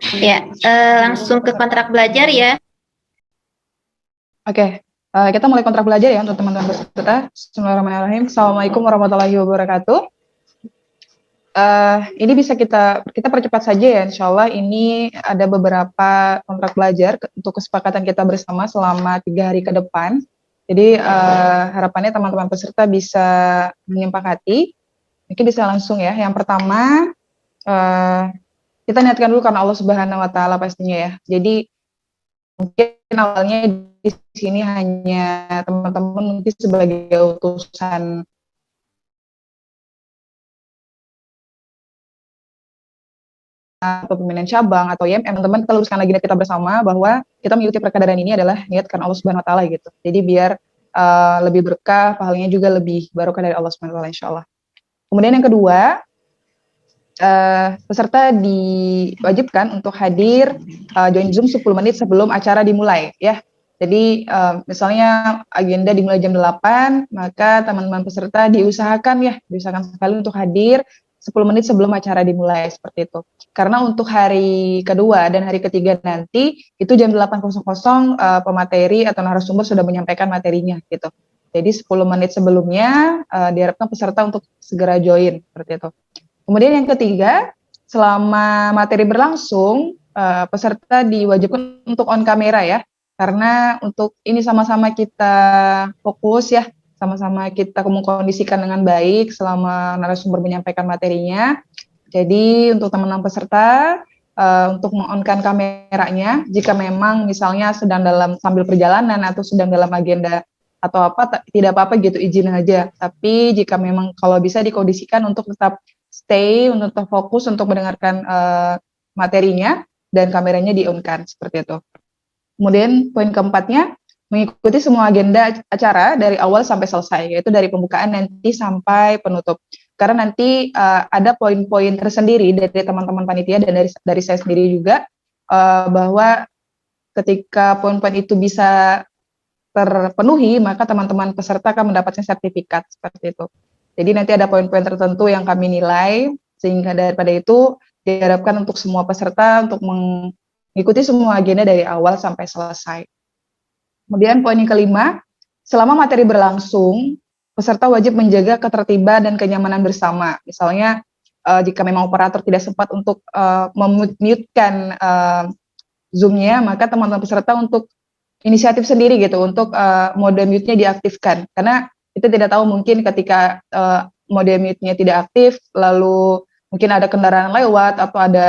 Ya, langsung ke kontrak belajar ya. Oke, kita mulai kontrak belajar ya untuk teman-teman peserta. Bismillahirrahmanirrahim. Assalamualaikum warahmatullahi wabarakatuh. Ini bisa kita percepat saja ya, insya Allah. Ini ada beberapa kontrak belajar untuk kesepakatan kita bersama selama 3 hari ke depan. Jadi harapannya teman-teman peserta bisa menyepakati. Mungkin bisa langsung ya. Yang pertama, kita niatkan dulu karena Allah Subhanahu Wa Taala pastinya ya. Jadi mungkin awalnya di sini hanya teman-teman mungkin sebagai utusan atau pimpinan cabang atau YM, teman-teman kita luruskan lagi kita bersama bahwa kita mengikuti perkaderan ini adalah niat karena Allah Subhanahu Wa Taala gitu. Jadi biar lebih berkah, pahalanya juga lebih barokah dari Allah Subhanahu Wa Taala, insya Allah. Kemudian yang kedua, peserta diwajibkan untuk hadir join Zoom 10 menit sebelum acara dimulai ya. Jadi misalnya agenda dimulai jam 8, maka teman-teman peserta diusahakan sekali untuk hadir 10 menit sebelum acara dimulai, seperti itu. Karena untuk hari kedua dan hari ketiga nanti, itu jam 8.00 pemateri atau narasumber sudah menyampaikan materinya gitu. Jadi 10 menit sebelumnya diharapkan peserta untuk segera join, seperti itu. Kemudian yang ketiga, selama materi berlangsung, peserta diwajibkan untuk on kamera ya, karena untuk ini sama-sama kita fokus ya, sama-sama kita mengkondisikan dengan baik selama narasumber menyampaikan materinya. Jadi untuk teman-teman peserta, untuk meng-on-kan kameranya, jika memang misalnya sedang sambil perjalanan atau sedang dalam agenda atau apa, tidak apa-apa gitu, izin aja. Tapi jika memang kalau bisa dikondisikan untuk tetap stay, untuk tetap fokus untuk mendengarkan materinya, dan kameranya di-on-kan, seperti itu. Kemudian poin keempatnya, mengikuti semua agenda acara dari awal sampai selesai, yaitu dari pembukaan nanti sampai penutup. Karena nanti ada poin-poin tersendiri dari teman-teman panitia dan dari saya sendiri juga, bahwa ketika poin-poin itu bisa terpenuhi, maka teman-teman peserta akan mendapatkan sertifikat, seperti itu. Jadi nanti ada poin-poin tertentu yang kami nilai, sehingga daripada itu diharapkan untuk semua peserta untuk mengikuti semua agenda dari awal sampai selesai. Kemudian poin yang kelima, selama materi berlangsung, peserta wajib menjaga ketertiban dan kenyamanan bersama. Misalnya jika memang operator tidak sempat untuk memute-kan Zoom-nya, maka teman-teman peserta untuk inisiatif sendiri gitu untuk mode mute-nya diaktifkan. Karena kita tidak tahu mungkin ketika mode mute-nya tidak aktif, lalu mungkin ada kendaraan lewat atau ada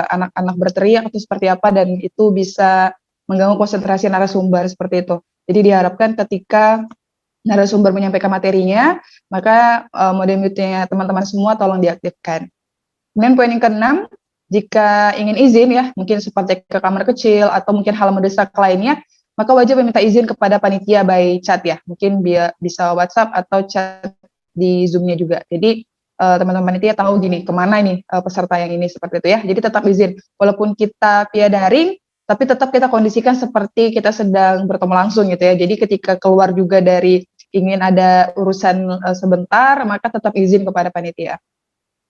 anak-anak berteriak atau seperti apa, dan itu bisa mengganggu konsentrasi narasumber, seperti itu. Jadi diharapkan ketika narasumber menyampaikan materinya, maka mode mute-nya teman-teman semua tolong diaktifkan. Kemudian poin yang keenam, jika ingin izin ya, mungkin seperti ke kamar kecil atau mungkin hal mendesak lainnya, maka wajib meminta izin kepada panitia by chat ya, mungkin bisa WhatsApp atau chat di Zoom-nya juga. Jadi teman-teman panitia tahu gini, kemana nih peserta yang ini, seperti itu ya. Jadi tetap izin, walaupun kita via daring, tapi tetap kita kondisikan seperti kita sedang bertemu langsung gitu ya. Jadi ketika keluar juga dari ingin ada urusan sebentar, maka tetap izin kepada panitia.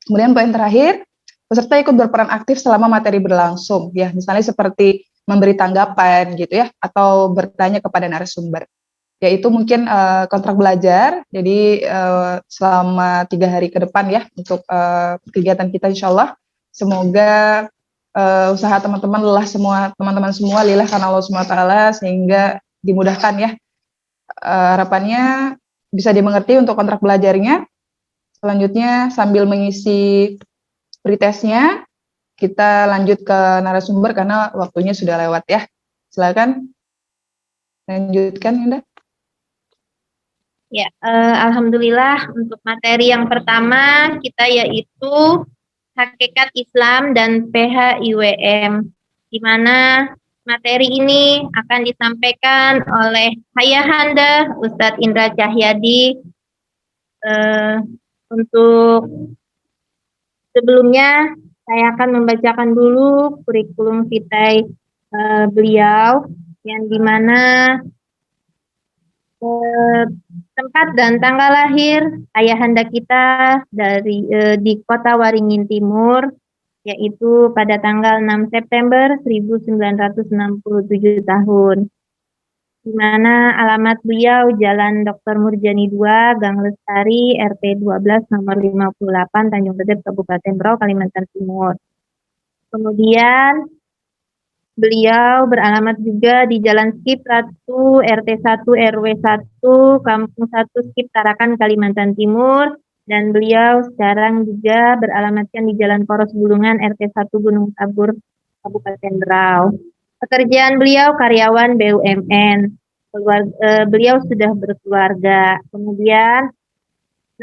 Kemudian poin terakhir, peserta ikut berperan aktif selama materi berlangsung, ya misalnya seperti memberi tanggapan gitu ya, atau bertanya kepada narasumber. Yaitu mungkin kontrak belajar, jadi selama 3 hari ke depan ya untuk kegiatan kita, insya Allah. Semoga usaha teman-teman teman-teman semua lillah karena Allah SWT, sehingga dimudahkan ya. Harapannya bisa dimengerti untuk kontrak belajarnya. Selanjutnya sambil mengisi pretestnya, kita lanjut ke narasumber karena waktunya sudah lewat ya. Silakan lanjutkan, Yunda. Ya, alhamdulillah untuk materi yang pertama kita yaitu Hakikat Islam dan PHIWM, di mana materi ini akan disampaikan oleh Ayahanda Ustadz Indra Cahyadi. Untuk sebelumnya saya akan membacakan dulu kurikulum vitae beliau, yang dimana tempat dan tanggal lahir ayahanda kita di kota Waringin Timur, yaitu pada tanggal 6 September 1967 tahun, di mana alamat beliau Jalan Dr. Murjani 2, Gang Lestari, RT 12, nomor 58, Tanjung Redep, Kabupaten Berau, Kalimantan Timur. Kemudian beliau beralamat juga di Jalan Skip Ratu, RT 1, RW 1, Kampung 1, Skip Tarakan, Kalimantan Timur. Dan beliau sekarang juga beralamatkan di Jalan Poros Bulungan, RT 1, Gunung Tabur, Kabupaten Berau. Pekerjaan beliau karyawan BUMN. Beliau sudah berkeluarga. Kemudian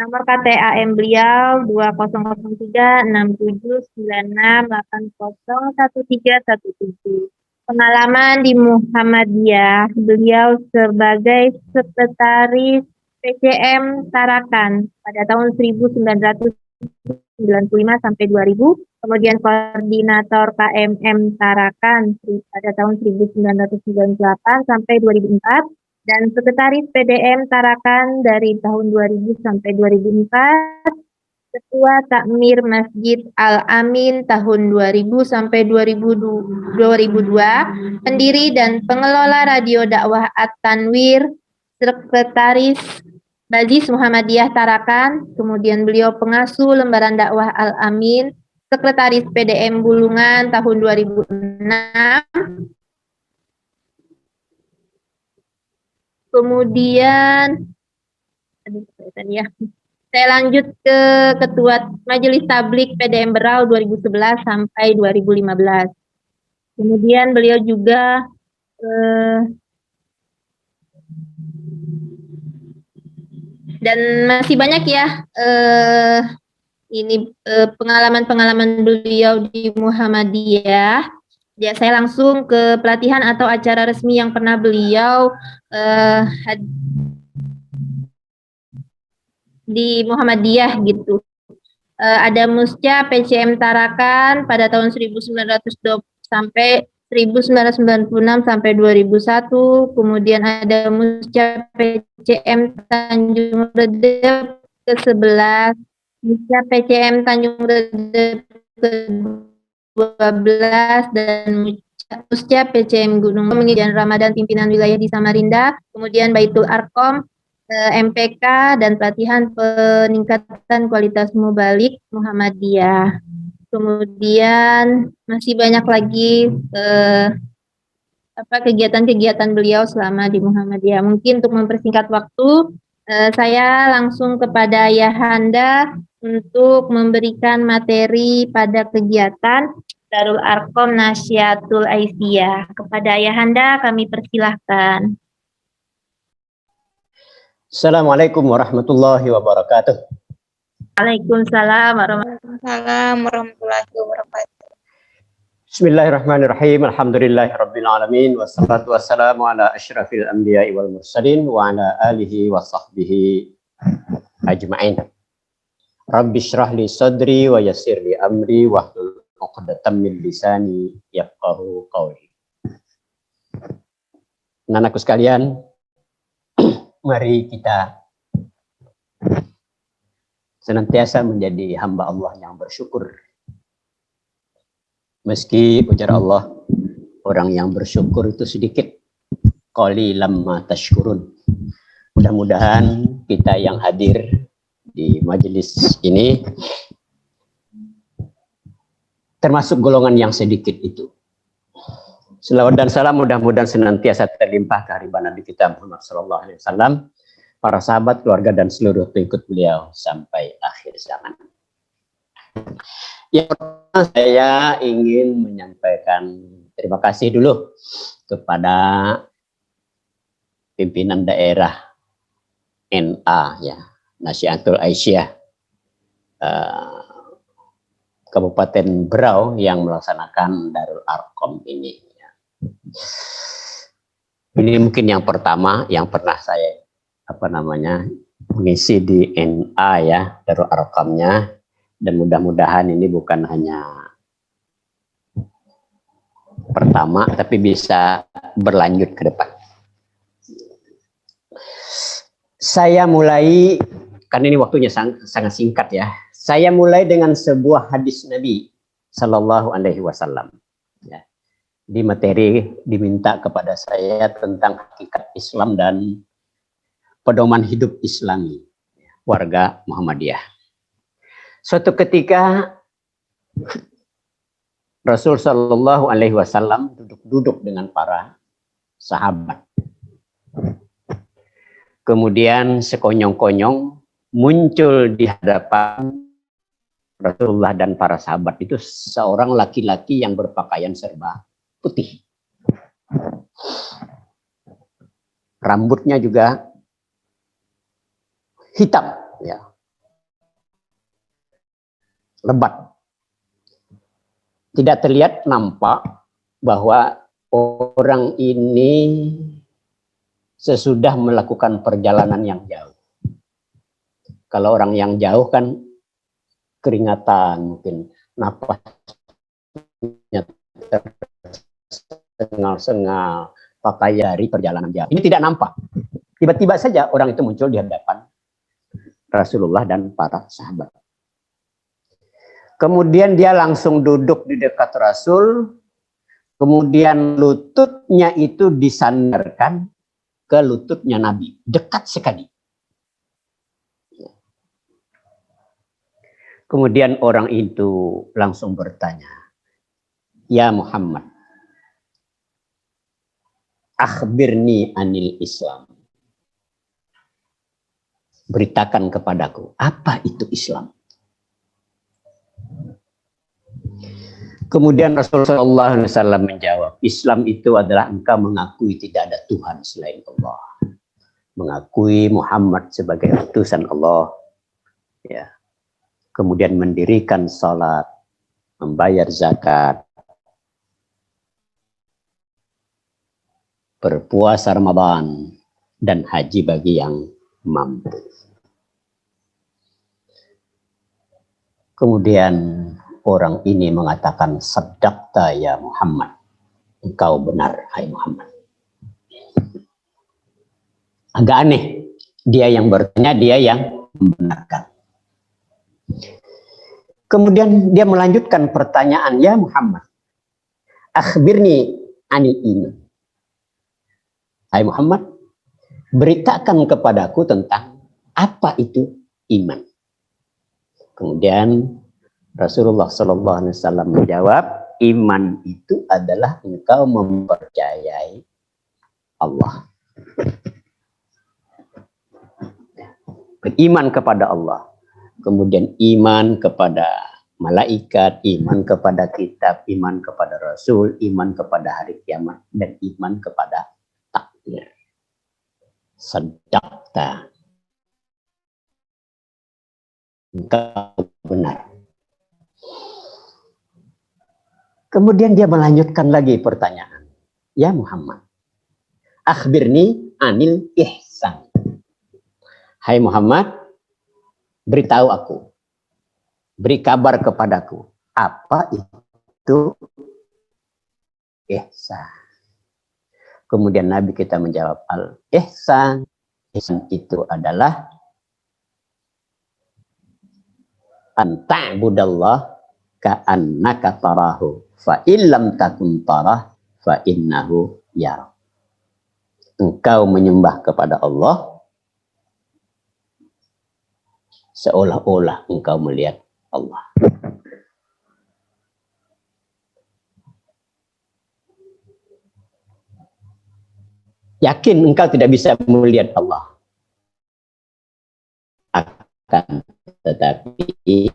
nomor KTAM beliau 20036796801317. Pengalaman di Muhammadiyah, beliau sebagai sekretaris PCM Tarakan pada tahun 1995 sampai 2000, kemudian koordinator KMM Tarakan pada tahun 1998 sampai 2004, dan sekretaris PDM Tarakan dari tahun 2000 sampai 2004, Ketua Takmir Masjid Al-Amin tahun 2000 sampai 2002, pendiri dan pengelola Radio Dakwah At-Tanwir, sekretaris Bazis Muhammadiyah Tarakan, kemudian beliau pengasuh Lembaran Dakwah Al-Amin, sekretaris PDM Bulungan tahun 2006, kemudian saya lanjut ke Ketua Majelis Tablik PDM Berau 2011 sampai 2015. Kemudian beliau juga dan masih banyak ya pengalaman-pengalaman beliau di Muhammadiyah. Ya, saya langsung ke pelatihan atau acara resmi yang pernah beliau di Muhammadiyah gitu. Ada Musca PCM Tarakan pada tahun 1920 sampai 1996 sampai 2001, kemudian ada Musca PCM Tanjung Redep ke-11, Musca PCM Tanjung Redep ke-12, dan Musca PCM Gunung Mengijan Ramadan pimpinan wilayah di Samarinda, kemudian Baitul Arkom, MPK, dan pelatihan peningkatan kualitas mubalik Muhammadiyah. Kemudian masih banyak lagi kegiatan-kegiatan beliau selama di Muhammadiyah. Mungkin untuk mempersingkat waktu, saya langsung kepada Ayahanda untuk memberikan materi pada kegiatan Darul Arkom Nasyatul Aisyah. Kepada Ayahanda kami persilahkan. Assalamualaikum warahmatullahi wabarakatuh. Waalaikumsalam warahmatullahi wabarakatuh. Bismillahirrahmanirrahim. Alhamdulillahirabbil alamin wassalatu wassalamu ala asyrafil anbiya'i wal mursalin wa ala alihi wa sahbihi ajma'in. Rabbi shrah li sadri wa yassir li amri wahlul 'uqdatam min lisani yafqahu qawli. Anak-anakku sekalian, mari kita senantiasa menjadi hamba Allah yang bersyukur. Meski ujar Allah, orang yang bersyukur itu sedikit. Qalilan ma tashkurun. Mudah-mudahan kita yang hadir di majelis ini termasuk golongan yang sedikit itu. Selawat dan salam mudah-mudahan senantiasa terlimpah kehadiran Nabi kita Muhammad SAW, para sahabat, keluarga, dan seluruh pengikut beliau sampai akhir zaman. Yang pertama, saya ingin menyampaikan terima kasih dulu kepada pimpinan daerah NA ya, Nasyatul Aisyah Kabupaten Berau yang melaksanakan Darul Arkom ini. Ini mungkin yang pertama yang pernah saya mengisi di NA ya, Darul Arkamnya, dan mudah-mudahan ini bukan hanya pertama tapi bisa berlanjut ke depan. Saya mulai, karena ini waktunya sangat singkat ya, saya mulai dengan sebuah hadis Nabi Sallallahu Alaihi Wasallam. Ya. Di materi diminta kepada saya tentang hakikat Islam dan pedoman hidup Islami warga Muhammadiyah. Suatu ketika Rasul Sallallahu Alaihi Wasallam duduk-duduk dengan para sahabat. Kemudian sekonyong-konyong muncul di hadapan Rasulullah dan para sahabat itu seorang laki-laki yang berpakaian serba putih. Rambutnya juga hitam, ya. Lebat. Tidak terlihat nampak bahwa orang ini sesudah melakukan perjalanan yang jauh. Kalau orang yang jauh kan keringatan, mungkin napasnya tersengal-sengal, pakai dari perjalanan jauh. Ini tidak nampak. Tiba-tiba saja orang itu muncul di hadapan Rasulullah dan para sahabat. Kemudian dia langsung duduk di dekat Rasul, kemudian lututnya itu disandarkan ke lututnya Nabi, dekat sekali. Kemudian orang itu langsung bertanya, "Ya Muhammad, akhbirni anil Islam." Beritakan kepadaku, apa itu Islam? Kemudian Rasulullah SAW menjawab, Islam itu adalah engkau mengakui tidak ada Tuhan selain Allah. Mengakui Muhammad sebagai utusan Allah. Ya. Kemudian mendirikan salat, membayar zakat, berpuasa Ramadan, dan haji bagi yang mampu. Kemudian orang ini mengatakan, "Sadaqta ya Muhammad." Engkau benar, hai Muhammad. Agak aneh. Dia yang bertanya, dia yang membenarkan. Kemudian dia melanjutkan pertanyaan, "Ya Muhammad, akhbirni anil iman." Hai Muhammad, beritakan kepadaku tentang apa itu iman. Kemudian Rasulullah SAW menjawab, iman itu adalah engkau mempercayai Allah. Beriman kepada Allah. Kemudian iman kepada malaikat, iman kepada kitab, iman kepada Rasul, iman kepada hari kiamat, dan iman kepada takdir. Sadaqta. Engkau benar. Kemudian dia melanjutkan lagi pertanyaan. Ya Muhammad, akhbirni anil ihsan. Hai Muhammad, beritahu aku, beri kabar kepadaku, apa itu ihsan? Kemudian Nabi kita menjawab, al-ihsan. Ihsan itu adalah anta'budallah ka'annaka tarahu fa illam takun tarah fa innahu yara. Engkau menyembah kepada Allah seolah-olah engkau melihat Allah. Yakin engkau tidak bisa melihat Allah. Akan tetapi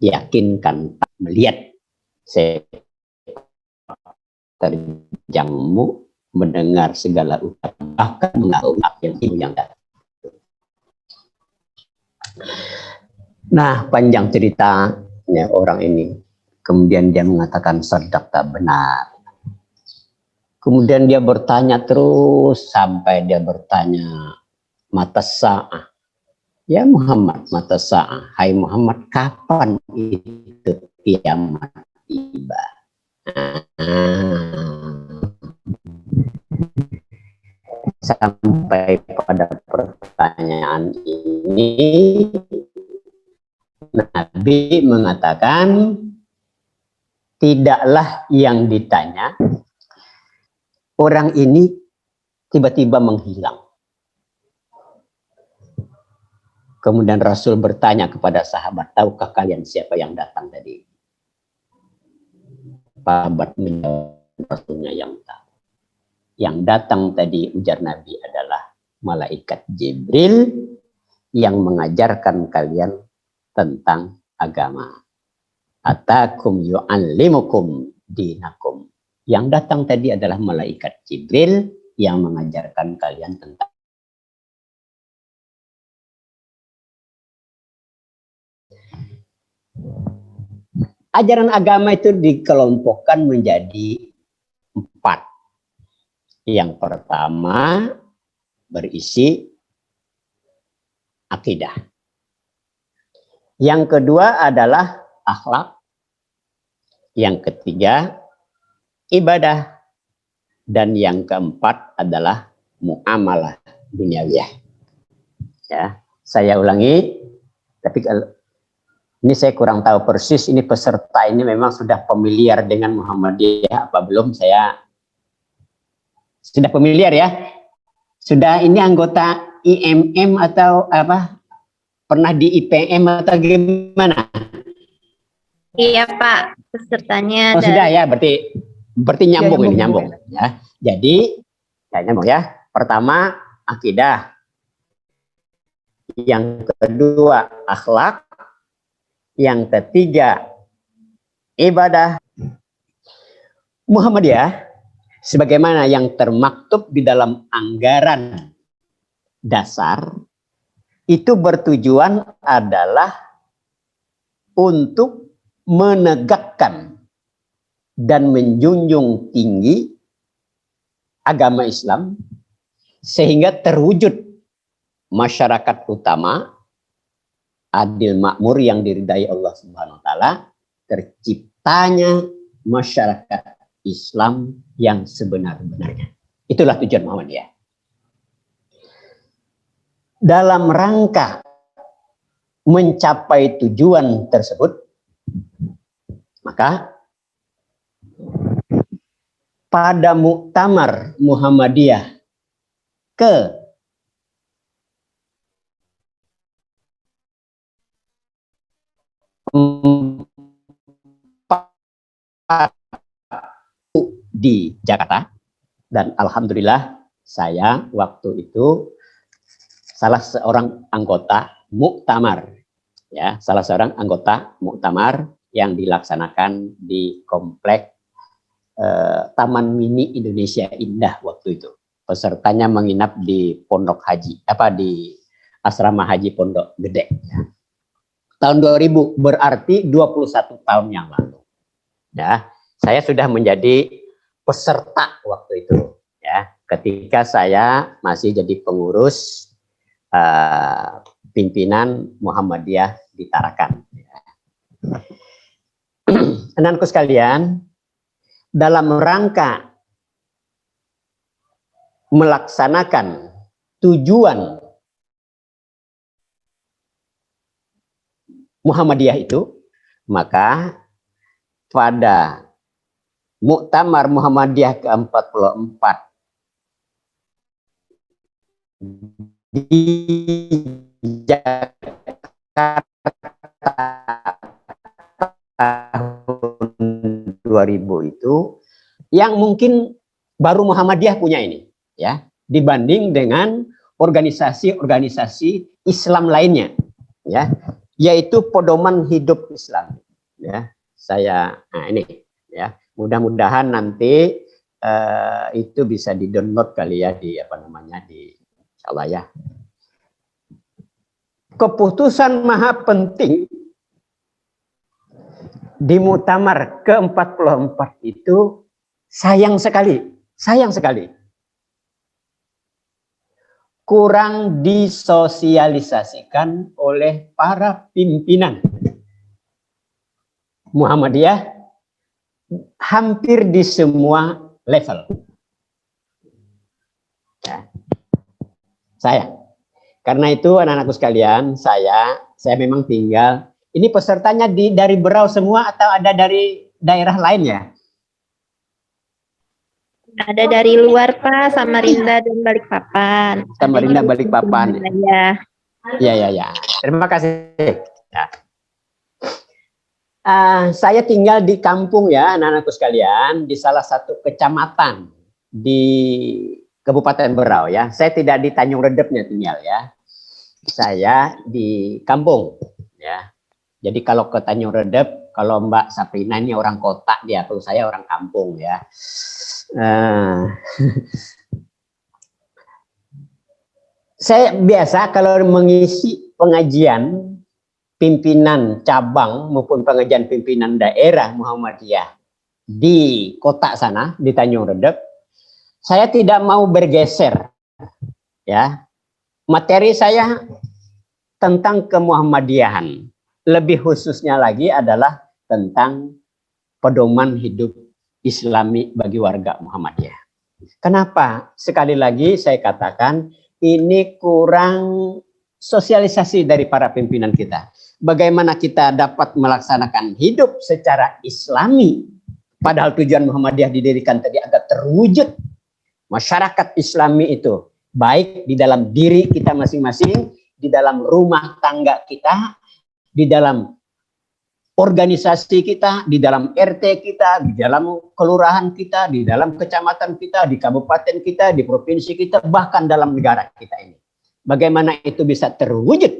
yakinkan tak melihat terjangmu, mendengar segala ucapan, bahkan mengaku yang datang. Nah, panjang ceritanya orang ini. Kemudian dia mengatakan sadaqta, benar. Kemudian dia bertanya terus sampai dia bertanya, mata sa'ah. Ya Muhammad, mata sa'ah. Hai Muhammad, kapan itu kiamat tiba? Sampai pada pertanyaan ini, Nabi mengatakan, tidaklah yang ditanya orang ini tiba-tiba menghilang. Kemudian Rasul bertanya kepada sahabat, tahukah kalian siapa yang datang tadi? Sahabat menjawab, Rasulnya yang tahu. Yang datang tadi, ujar Nabi, adalah malaikat Jibril yang mengajarkan kalian tentang agama. Atakum yu'allimukum dinakum. Yang datang tadi adalah malaikat Jibril yang mengajarkan kalian tentang ajaran agama. Itu dikelompokkan menjadi 4. Yang pertama berisi akidah. Yang kedua adalah akhlak. Yang ketiga ibadah. Dan yang keempat adalah muamalah duniawiyah. Ya, saya ulangi, tapi ini saya kurang tahu persis, ini peserta ini memang sudah familiar dengan Muhammadiyah apa belum? Saya sudah familiar ya? Sudah ini anggota IMM atau apa? Pernah di IPM atau gimana? Iya Pak, pesertanya Oh sudah ya, berarti nyambung ya, ini nyambung ya. Jadi ya nyambung ya. Pertama akidah, yang kedua akhlak, yang ketiga ibadah. Muhammadiyah sebagaimana yang termaktub di dalam anggaran dasar itu bertujuan adalah untuk menegakkan dan menjunjung tinggi agama Islam sehingga terwujud masyarakat utama adil makmur yang diridai Allah Subhanahu wa taala, terciptanya masyarakat Islam yang sebenar-benarnya. Itulah tujuan Muhammadiyah. Dalam rangka mencapai tujuan tersebut, maka pada Muktamar Muhammadiyah ke di Jakarta, dan alhamdulillah saya waktu itu salah seorang anggota muktamar, ya, salah seorang anggota muktamar yang dilaksanakan di komplek Taman Mini Indonesia Indah waktu itu. Pesertanya menginap di Pondok Haji, di Asrama Haji Pondok Gede. Ya. Tahun 2000, berarti 21 tahun yang lalu. Ya, saya sudah menjadi peserta waktu itu. Ya, ketika saya masih jadi pengurus pimpinan Muhammadiyah di Tarakan. Anak-anakku sekalian, dalam rangka melaksanakan tujuan Muhammadiyah itu, maka pada Muktamar Muhammadiyah ke-44 di Jakarta tahun 2000 itu, yang mungkin baru Muhammadiyah punya ini, ya, dibanding dengan organisasi-organisasi Islam lainnya, ya, yaitu pedoman hidup Islam. Ya, saya, ini, ya, mudah-mudahan nanti itu bisa di-download kali ya di di insyaallah ya. Keputusan maha penting di Muktamar ke-44 itu sayang sekali kurang disosialisasikan oleh para pimpinan Muhammadiyah hampir di semua level. Ya. Karena itu anak-anakku sekalian, saya memang tinggal. Ini pesertanya dari Berau semua atau ada dari daerah lain ya? Ada dari luar Pak, Samarinda dan Balikpapan. Samarinda, Adanya di Balikpapan. Ya. Ya. Terima kasih. Ya. Saya tinggal di kampung ya, anak-anakku sekalian, di salah satu kecamatan di Kabupaten Berau ya. Saya tidak di Tanjung Redepnya tinggal ya. Saya di kampung ya. Jadi kalau ke Tanjung Redep, kalau Mbak Saprina ini orang kota dia, kalau saya orang kampung ya. Saya biasa kalau mengisi pengajian pimpinan cabang maupun pengajian pimpinan daerah Muhammadiyah di kota sana, di Tanjung Redep, saya tidak mau bergeser ya. Materi saya tentang kemuhammadiyahan. Lebih khususnya lagi adalah tentang pedoman hidup Islami bagi warga Muhammadiyah. Kenapa? Sekali lagi saya katakan ini kurang sosialisasi dari para pimpinan kita. Bagaimana kita dapat melaksanakan hidup secara Islami, padahal tujuan Muhammadiyah didirikan tadi agar terwujud masyarakat Islami itu baik di dalam diri kita masing-masing, di dalam rumah tangga kita, di dalam organisasi kita, di dalam RT kita, di dalam kelurahan kita, di dalam kecamatan kita, di kabupaten kita, di provinsi kita, bahkan dalam negara kita ini. Bagaimana itu bisa terwujud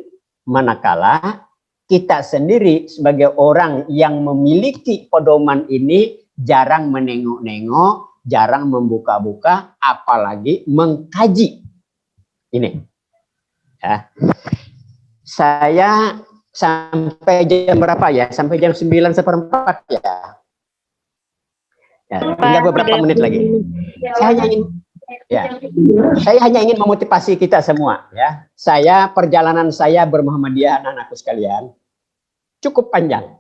manakala kita sendiri sebagai orang yang memiliki pedoman ini jarang menengok-nengok, jarang membuka-buka, apalagi mengkaji. Ini. Ya. Saya sampai jam berapa ya? Sampai jam 9:15 ya. Ya, tinggal beberapa menit lagi. Saya hanya ingin memotivasi kita semua ya. Perjalanan saya bermuhammadiyah anak-anakku sekalian cukup panjang.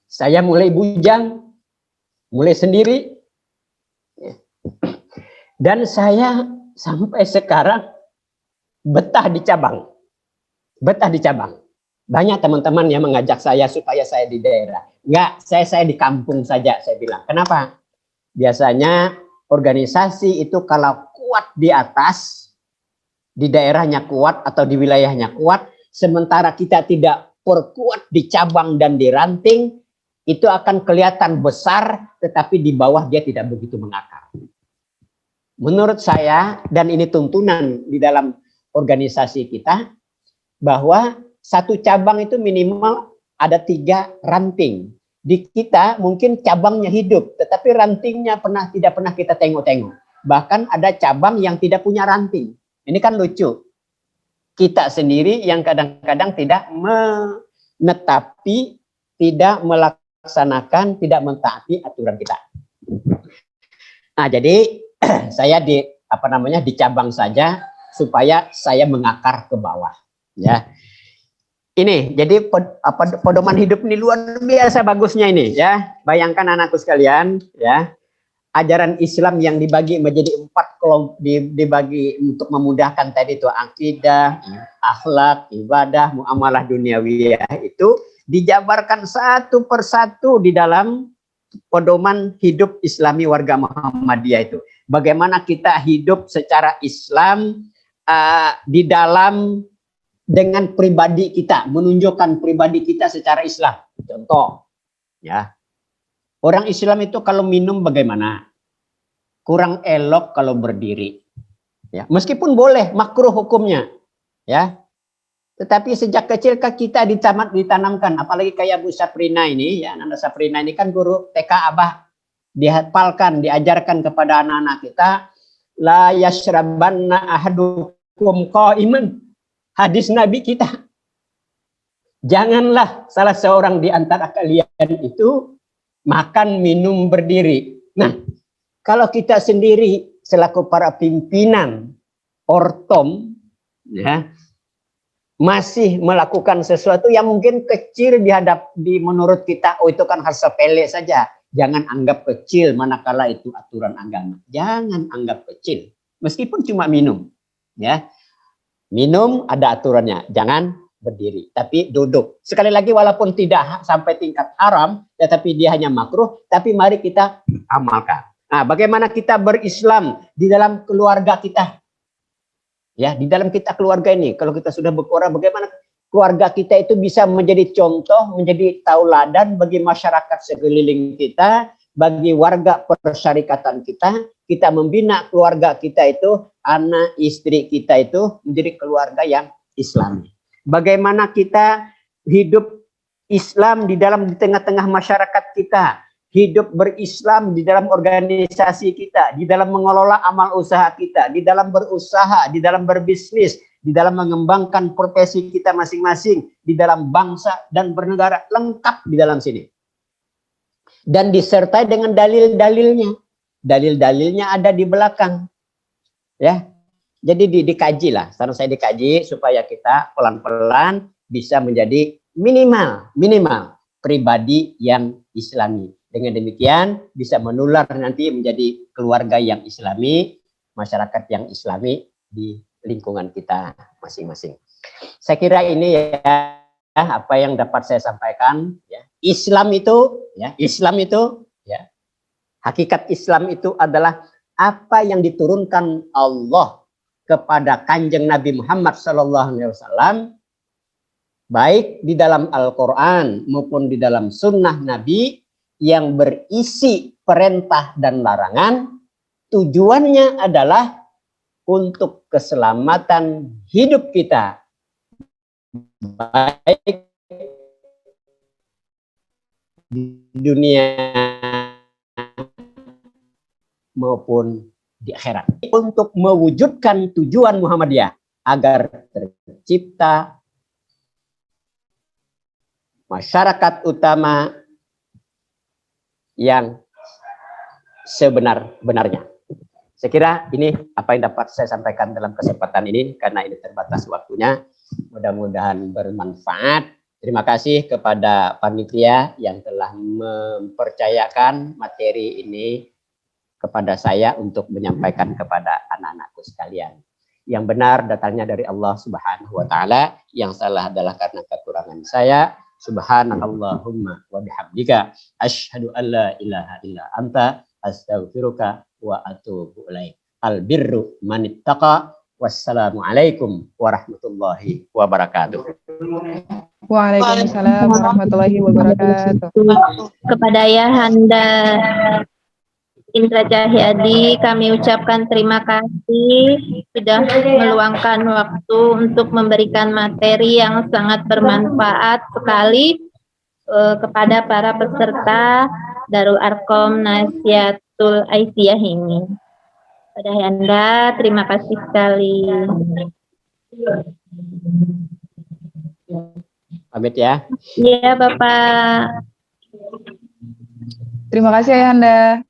Saya mulai bujang, mulai sendiri. Dan saya sampai sekarang betah di cabang. Banyak teman-teman yang mengajak saya supaya saya di daerah. Enggak, saya di kampung saja, saya bilang. Kenapa? Biasanya organisasi itu kalau kuat di atas, di daerahnya kuat atau di wilayahnya kuat, sementara kita tidak perkuat di cabang dan di ranting, itu akan kelihatan besar, tetapi di bawah dia tidak begitu mengakar. Menurut saya, dan ini tuntunan di dalam organisasi kita, bahwa satu cabang itu minimal ada 3 ranting. Di kita mungkin cabangnya hidup, tetapi rantingnya tidak pernah kita tengok-tengok. Bahkan ada cabang yang tidak punya ranting. Ini kan lucu. Kita sendiri yang kadang-kadang tidak menetapi, tidak melaksanakan, tidak mentaati aturan kita. Nah, jadi saya di cabang saja supaya saya mengakar ke bawah. Ya, ini jadi pedoman hidup ini luar biasa bagusnya ini ya. Bayangkan anakku sekalian ya, ajaran Islam yang dibagi menjadi 4 kelompok, dibagi untuk memudahkan tadi itu akidah, akhlak, ibadah, muamalah duniawiyah, itu dijabarkan satu persatu di dalam pedoman hidup Islami warga Muhammadiyah itu. Bagaimana kita hidup secara Islam di dalam dengan pribadi kita, menunjukkan pribadi kita secara Islam. Contoh, ya, orang Islam itu kalau minum bagaimana? Kurang elok kalau berdiri. Ya, meskipun boleh, makruh hukumnya. Ya, tetapi sejak kecil kita ditanamkan, apalagi kayak Bu Saprina ini, ya, Nanda Saprina ini kan guru TK Abah, dihafalkan, diajarkan kepada anak-anak kita, la yashrabanna ahadukum qa'iman. Hadis Nabi kita, janganlah salah seorang di antara kalian itu makan minum berdiri. Nah, kalau kita sendiri selaku para pimpinan ortom, ya, masih melakukan sesuatu yang mungkin kecil menurut kita, oh itu kan hal sepele saja. Jangan anggap kecil manakala itu aturan agama. Jangan anggap kecil, meskipun cuma minum, ya. Minum ada aturannya, jangan berdiri, tapi duduk. Sekali lagi walaupun tidak sampai tingkat haram, tetapi dia hanya makruh, tapi mari kita amalkan. Nah, bagaimana kita berislam di dalam keluarga kita? Ya, di dalam kita keluarga ini, kalau kita sudah berkeluarga, bagaimana keluarga kita itu bisa menjadi contoh, menjadi tauladan bagi masyarakat sekeliling kita, bagi warga persyarikatan kita. Kita membina keluarga kita itu, anak istri kita itu menjadi keluarga yang Islami. Bagaimana kita hidup Islam di tengah-tengah masyarakat kita, hidup berislam di dalam organisasi kita, di dalam mengelola amal usaha kita, di dalam berusaha, di dalam berbisnis, di dalam mengembangkan profesi kita masing-masing, di dalam bangsa dan bernegara, lengkap di dalam sini. Dan disertai dengan dalil-dalilnya. Dalil-dalilnya ada di belakang. Ya. Jadi dikaji lah. Saran saya dikaji supaya kita pelan-pelan bisa menjadi minimal pribadi yang Islami. Dengan demikian bisa menular nanti menjadi keluarga yang Islami, masyarakat yang Islami di lingkungan kita masing-masing. Saya kira ini ya apa yang dapat saya sampaikan. Ya. Islam itu, ya, hakikat Islam itu adalah apa yang diturunkan Allah kepada Kanjeng Nabi Muhammad SAW, baik di dalam Al-Quran maupun di dalam Sunnah Nabi, yang berisi perintah dan larangan. Tujuannya adalah untuk keselamatan hidup kita, baik di dunia maupun di akhirat, untuk mewujudkan tujuan Muhammadiyah agar tercipta masyarakat utama yang sebenar-benarnya. Saya kira ini apa yang dapat saya sampaikan dalam kesempatan ini, karena ini terbatas waktunya. Mudah-mudahan bermanfaat. Terima kasih kepada panitia yang telah mempercayakan materi ini kepada saya untuk menyampaikan kepada anak-anakku sekalian. Yang benar datangnya dari Allah Subhanahu wa taala, yang salah adalah karena kekurangan saya. Subhanallahumma wa bihamdika asyhadu an la ilaha illa anta astaghfiruka wa atubu ilaik. Al birru manittaqa. Wassalamualaikum warahmatullahi wabarakatuh. Waalaikumsalam warahmatullahi wabarakatuh. Kepada Ayahanda Indra Cahyadi kami ucapkan terima kasih sudah meluangkan waktu untuk memberikan materi yang sangat bermanfaat sekali kepada para peserta Darul Arqam Nasihatul Aisyah ini. Pada Ayahanda, terima kasih sekali. Pamit ya. Iya, Bapak. Terima kasih Ayahanda.